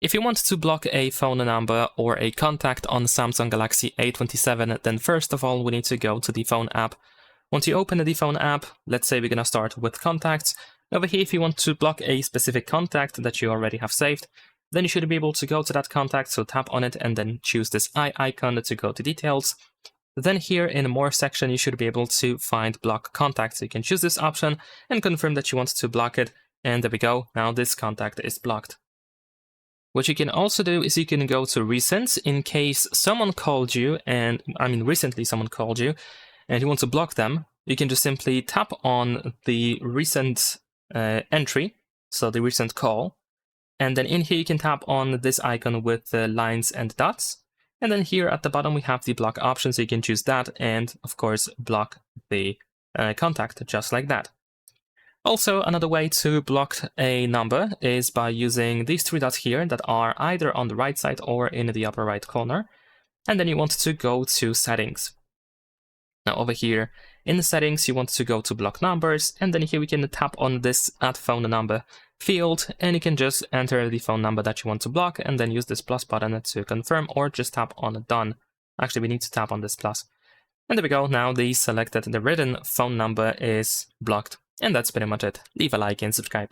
If you want to block a phone number or a contact on Samsung Galaxy A27, then first of all, we need to go to the phone app. Once you open the phone app, let's say we're going to start with contacts. Over here, if you want to block a specific contact that you already have saved, then you should be able to go to that contact, so tap on it and then choose this eye icon to go to details. Then here in more section, you should be able to find block contact. So you can choose this option and confirm that you want to block it. And there we go. Now this contact is blocked. What you can also do is you can go to recent in case someone called you, and recently someone called you and you want to block them. You can just simply tap on the recent entry, so the recent call. And then in here, you can tap on this icon with the lines and dots. And then here at the bottom, we have the block option. So you can choose that and, of course, block the contact just like that. Also, another way to block a number is by using these three dots here that are either on the right side or in the upper right corner. And then you want to go to settings. Now over here in the settings, you want to go to block numbers. And then here we can tap on this add phone number field, and you can just enter the phone number that you want to block and then use this plus button to confirm, or just tap on done. Actually, we need to tap on this plus. And there we go. Now the written phone number is blocked. And that's pretty much it. Leave a like and subscribe.